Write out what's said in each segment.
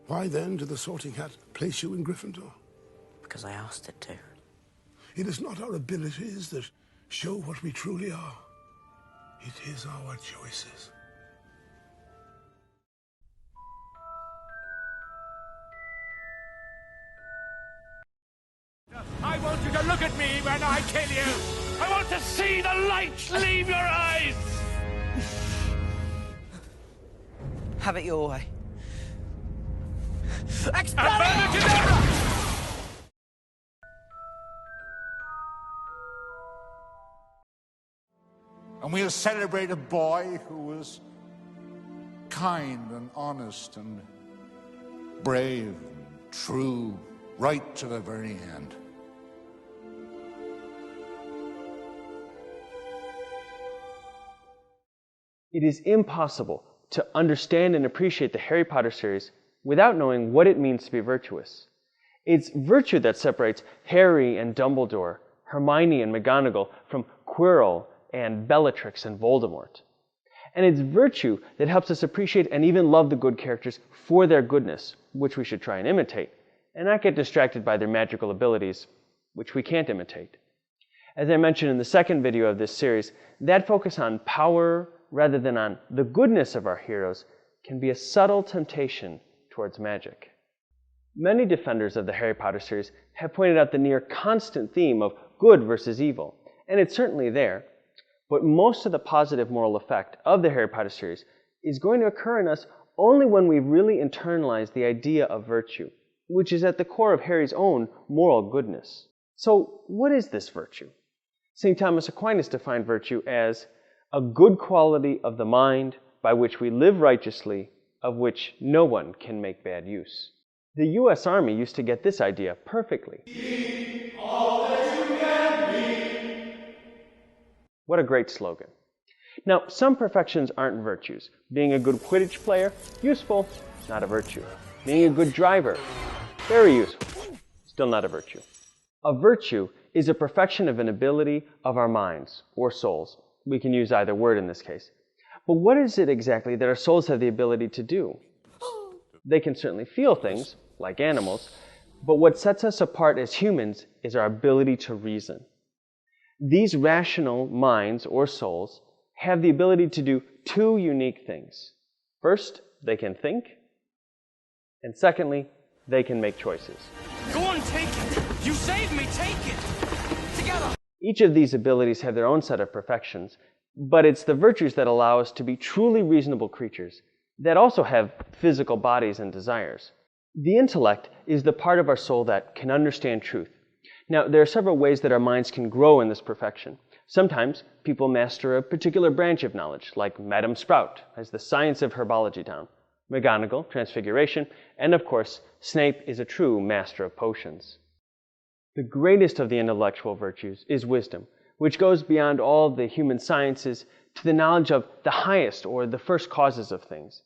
Why then did the Sorting Hat place you in Gryffindor? Because I asked it to. It is not our abilities that show what we truly are. It is our choices. I want you to look at me when I kill you! I want to see the light leave your eyes! Have it your way. And we'll celebrate a boy who was kind and honest and brave and true, right to the very end. It is impossible to understand and appreciate the Harry Potter series without knowing what it means to be virtuous. It's virtue that separates Harry and Dumbledore, Hermione and McGonagall from Quirrell and Bellatrix and Voldemort. And it's virtue that helps us appreciate and even love the good characters for their goodness, which we should try and imitate, and not get distracted by their magical abilities, which we can't imitate. As I mentioned in the second video of this series, that focus on power rather than on the goodness of our heroes can be a subtle temptation towards magic. Many defenders of the Harry Potter series have pointed out the near constant theme of good versus evil, and it's certainly there, but most of the positive moral effect of the Harry Potter series is going to occur in us only when we really internalize the idea of virtue, which is at the core of Harry's own moral goodness. So what is this virtue? St. Thomas Aquinas defined virtue as a good quality of the mind by which we live righteously, of which no one can make bad use. The U.S. Army used to get this idea perfectly. Be all that you can be. What a great slogan. Now, some perfections aren't virtues. Being a good Quidditch player, useful, not a virtue. Being a good driver, very useful, still not a virtue. A virtue is a perfection of an ability of our minds or souls. We can use either word in this case. But what is it exactly that our souls have the ability to do? They can certainly feel things, like animals, but what sets us apart as humans is our ability to reason. These rational minds or souls have the ability to do two unique things. First, they can think, and secondly, they can make choices. Go on, take it! You saved me, take it! Together! Each of these abilities have their own set of perfections, but it's the virtues that allow us to be truly reasonable creatures that also have physical bodies and desires. The intellect is the part of our soul that can understand truth. Now, there are several ways that our minds can grow in this perfection. Sometimes people master a particular branch of knowledge, like Madame Sprout has the science of herbology down, McGonagall, transfiguration, and of course, Snape is a true master of potions. The greatest of the intellectual virtues is wisdom, which goes beyond all the human sciences to the knowledge of the highest or the first causes of things.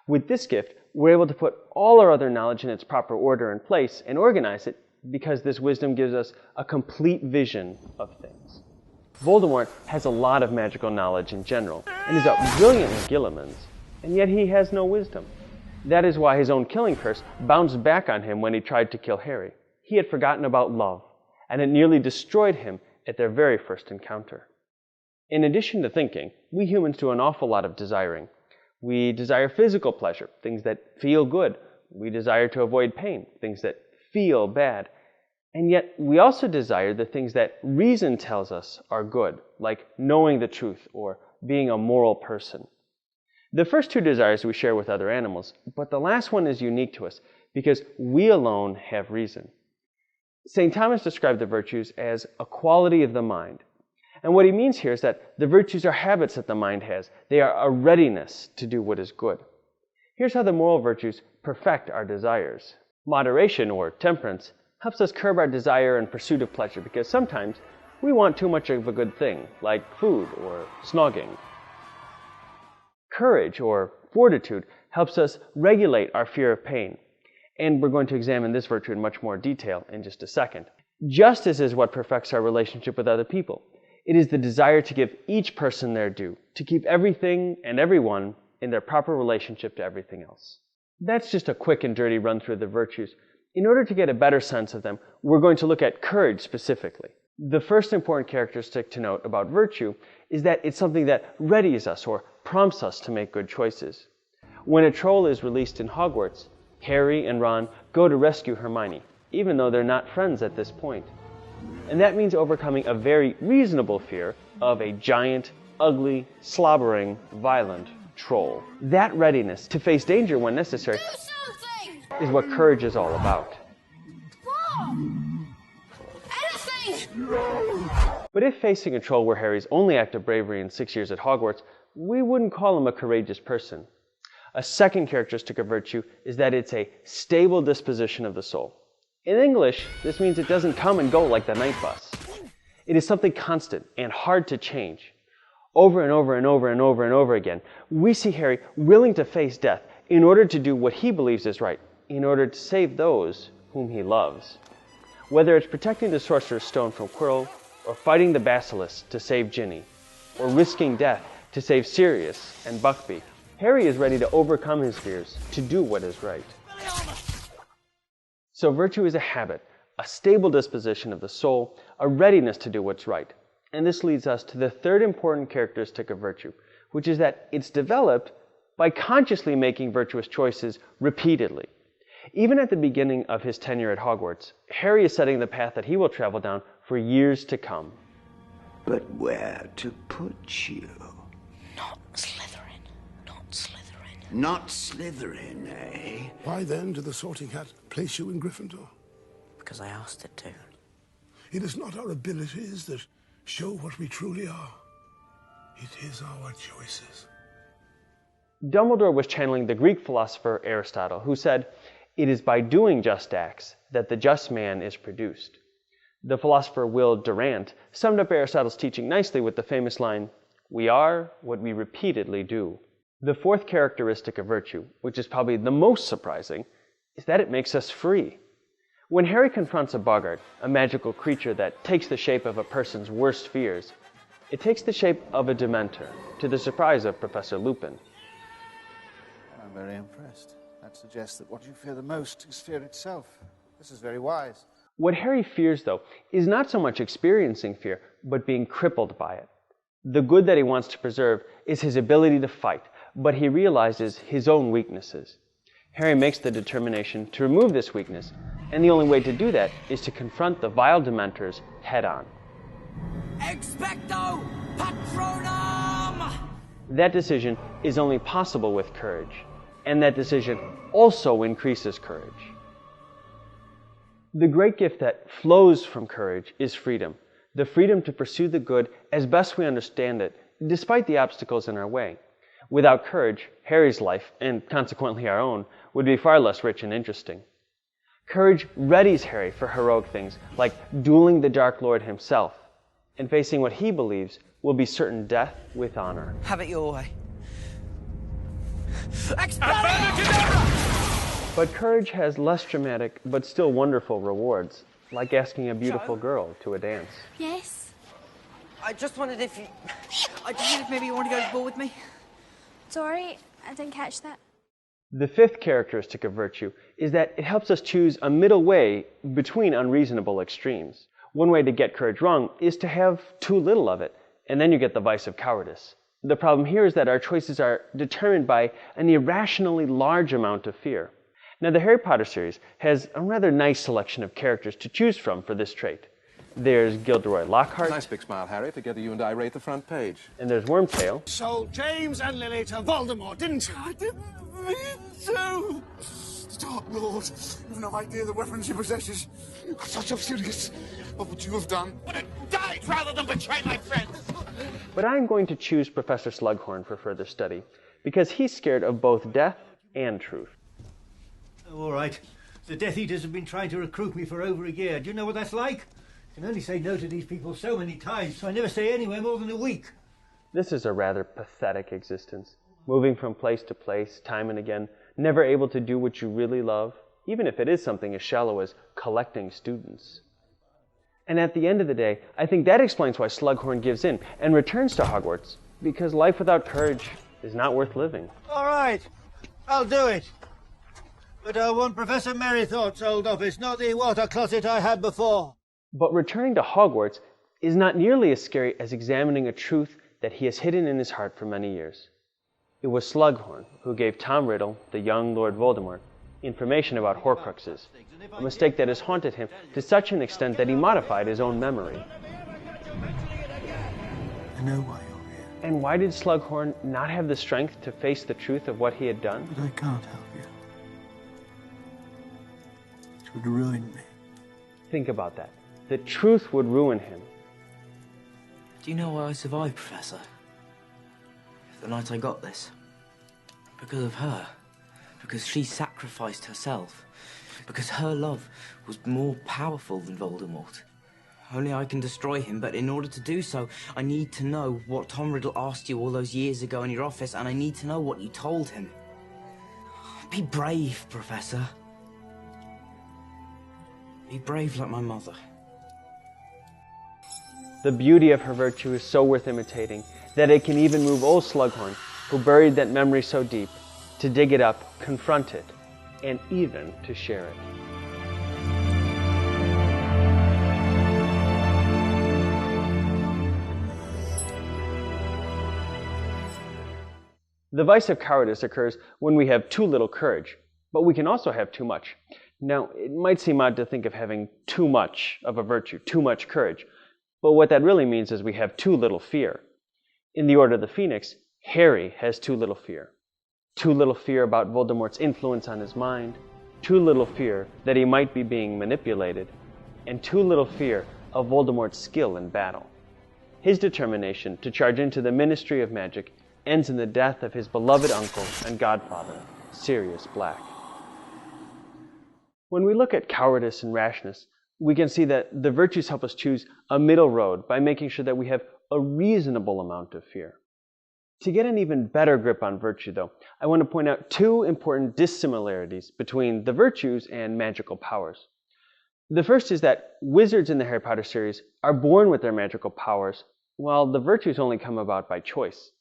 With this gift, we're able to put all our other knowledge in its proper order and place and organize it because this wisdom gives us a complete vision of things. Voldemort has a lot of magical knowledge in general and is a brilliant Gilliman's, and yet he has no wisdom. That is why his own killing curse bounced back on him when he tried to kill Harry. He had forgotten about love, and it nearly destroyed him at their very first encounter. In addition to thinking, we humans do an awful lot of desiring. We desire physical pleasure, things that feel good. We desire to avoid pain, things that feel bad. And yet, we also desire the things that reason tells us are good, like knowing the truth or being a moral person. The first two desires we share with other animals, but the last one is unique to us because we alone have reason. St. Thomas described the virtues as a quality of the mind. And what he means here is that the virtues are habits that the mind has. They are a readiness to do what is good. Here's how the moral virtues perfect our desires. Moderation, or temperance, helps us curb our desire and pursuit of pleasure because sometimes we want too much of a good thing, like food or snogging. Courage, or fortitude, helps us regulate our fear of pain. And we're going to examine this virtue in much more detail in just a second. Justice is what perfects our relationship with other people. It is the desire to give each person their due, to keep everything and everyone in their proper relationship to everything else. That's just a quick and dirty run through the virtues. In order to get a better sense of them, we're going to look at courage specifically. The first important characteristic to note about virtue is that it's something that readies us or prompts us to make good choices. When a troll is released in Hogwarts, Harry and Ron go to rescue Hermione, even though they're not friends at this point. And that means overcoming a very reasonable fear of a giant, ugly, slobbering, violent troll. That readiness to face danger when necessary is what courage is all about. What? Anything! But if facing a troll were Harry's only act of bravery in 6 years at Hogwarts, we wouldn't call him a courageous person. A second characteristic of virtue is that it's a stable disposition of the soul. In English, this means it doesn't come and go like the night bus. It is something constant and hard to change. Over and over and over and over and over again, we see Harry willing to face death in order to do what he believes is right, in order to save those whom he loves. Whether it's protecting the Sorcerer's Stone from Quirrell, or fighting the Basilisk to save Ginny, or risking death to save Sirius and Buckbeak, Harry is ready to overcome his fears to do what is right. So virtue is a habit, a stable disposition of the soul, a readiness to do what's right. And this leads us to the third important characteristic of virtue, which is that it's developed by consciously making virtuous choices repeatedly. Even at the beginning of his tenure at Hogwarts, Harry is setting the path that he will travel down for years to come. But where to put you? Not Slytherin. Not Slytherin. Not Slytherin, eh? Why then did the Sorting Hat place you in Gryffindor? Because I asked it to. It is not our abilities that show what we truly are. It is our choices. Dumbledore was channeling the Greek philosopher Aristotle, who said, "It is by doing just acts that the just man is produced." The philosopher Will Durant summed up Aristotle's teaching nicely with the famous line, "We are what we repeatedly do." The fourth characteristic of virtue, which is probably the most surprising, is that it makes us free. When Harry confronts a boggart, a magical creature that takes the shape of a person's worst fears, it takes the shape of a Dementor, to the surprise of Professor Lupin. I'm very impressed. That suggests that what you fear the most is fear itself. This is very wise. What Harry fears, though, is not so much experiencing fear, but being crippled by it. The good that he wants to preserve is his ability to fight, but he realizes his own weaknesses. Harry makes the determination to remove this weakness, and the only way to do that is to confront the vile Dementors head-on. Expecto Patronum! That decision is only possible with courage, and that decision also increases courage. The great gift that flows from courage is freedom, the freedom to pursue the good as best we understand it, despite the obstacles in our way. Without courage, Harry's life, and consequently our own, would be far less rich and interesting. Courage readies Harry for heroic things like dueling the Dark Lord himself and facing what he believes will be certain death with honor. Have it your way. But courage has less dramatic but still wonderful rewards, like asking a beautiful girl to a dance. Yes? I just wondered if maybe you want to go to the ball with me? Sorry, I didn't catch that. The fifth characteristic of virtue is that it helps us choose a middle way between unreasonable extremes. One way to get courage wrong is to have too little of it, and then you get the vice of cowardice. The problem here is that our choices are determined by an irrationally large amount of fear. Now, the Harry Potter series has a rather nice selection of characters to choose from for this trait. There's Gilderoy Lockhart. Nice big smile, Harry. Together you and I rate the front page. And there's Wormtail. Sold James and Lily to Voldemort, didn't you? I didn't mean to. The Dark Lord, you've no idea the weapons he possesses. Such obscurities. What would you have done? Would have died rather than betray my friends. But I'm going to choose Professor Slughorn for further study, because he's scared of both death and truth. Oh, all right. The Death Eaters have been trying to recruit me for over a year. Do you know what that's like? I can only say no to these people so many times, so I never stay anywhere more than a week. This is a rather pathetic existence, moving from place to place, time and again, never able to do what you really love, even if it is something as shallow as collecting students. And at the end of the day, I think that explains why Slughorn gives in and returns to Hogwarts, because life without courage is not worth living. All right, I'll do it. But I want Professor Merrythorpe's old office, not the water closet I had before. But returning to Hogwarts is not nearly as scary as examining a truth that he has hidden in his heart for many years. It was Slughorn who gave Tom Riddle, the young Lord Voldemort, information about Horcruxes, a mistake that has haunted him to such an extent that he modified his own memory. I know why you're here, And why did Slughorn not have the strength to face the truth of what he had done? but I can't help you. It would ruin me. Think about that. The truth would ruin him. Do you know why I survived, Professor? The night I got this. Because of her. Because she sacrificed herself. Because her love was more powerful than Voldemort. Only I can destroy him, but in order to do so, I need to know what Tom Riddle asked you all those years ago in your office, and I need to know what you told him. Be brave, Professor. Be brave like my mother. The beauty of her virtue is so worth imitating that it can even move old Slughorn, who buried that memory so deep, to dig it up, confront it, and even to share it. The vice of cowardice occurs when we have too little courage, but we can also have too much. Now, it might seem odd to think of having too much of a virtue, too much courage, but what that really means is we have too little fear. In the Order of the Phoenix, Harry has too little fear. Too little fear about Voldemort's influence on his mind, too little fear that he might be being manipulated, and too little fear of Voldemort's skill in battle. His determination to charge into the Ministry of Magic ends in the death of his beloved uncle and godfather, Sirius Black. When we look at cowardice and rashness, we can see that the virtues help us choose a middle road by making sure that we have a reasonable amount of fear. To get an even better grip on virtue, though, I want to point out two important dissimilarities between the virtues and magical powers. The first is that wizards in the Harry Potter series are born with their magical powers, while the virtues only come about by choice.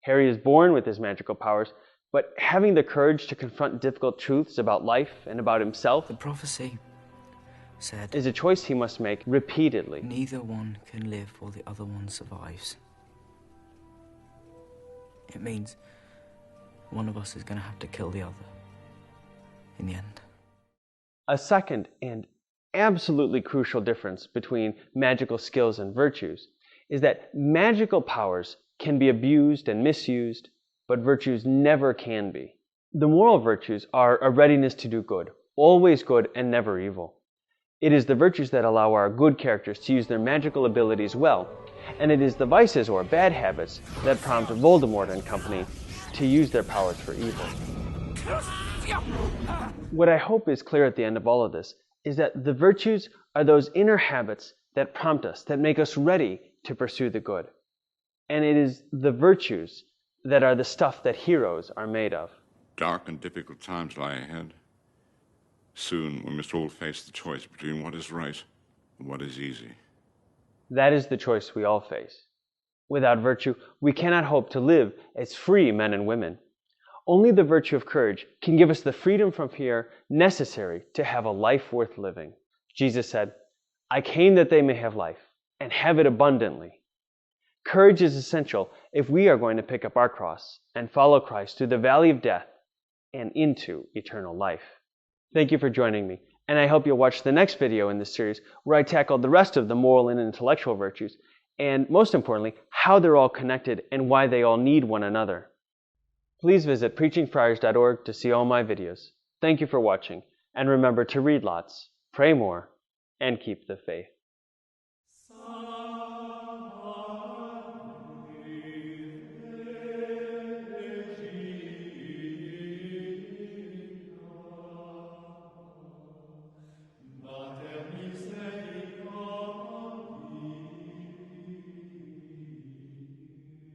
Harry is born with his magical powers, but having the courage to confront difficult truths about life and about himself, The prophecy said, is a choice he must make repeatedly. neither one can live while the other one survives. It means one of us is going to have to kill the other in the end. A second and absolutely crucial difference between magical skills and virtues is that magical powers can be abused and misused, but virtues never can be. The moral virtues are a readiness to do good, always good and never evil. It is the virtues that allow our good characters to use their magical abilities well, and it is the vices or bad habits that prompt Voldemort and company to use their powers for evil. What I hope is clear at the end of all of this is that the virtues are those inner habits that prompt us, that make us ready to pursue the good. And it is the virtues that are the stuff that heroes are made of. Dark and difficult times lie ahead. Soon we must all face the choice between what is right and what is easy. That is the choice we all face. Without virtue, we cannot hope to live as free men and women. Only the virtue of courage can give us the freedom from fear necessary to have a life worth living. Jesus said, "I came that they may have life, and have it abundantly." Courage is essential if we are going to pick up our cross and follow Christ through the valley of death and into eternal life. Thank you for joining me, and I hope you'll watch the next video in this series where I tackle the rest of the moral and intellectual virtues, and most importantly, how they're all connected and why they all need one another. Please visit preachingfriars.org to see all my videos. Thank you for watching, and remember to read lots, pray more, and keep the faith.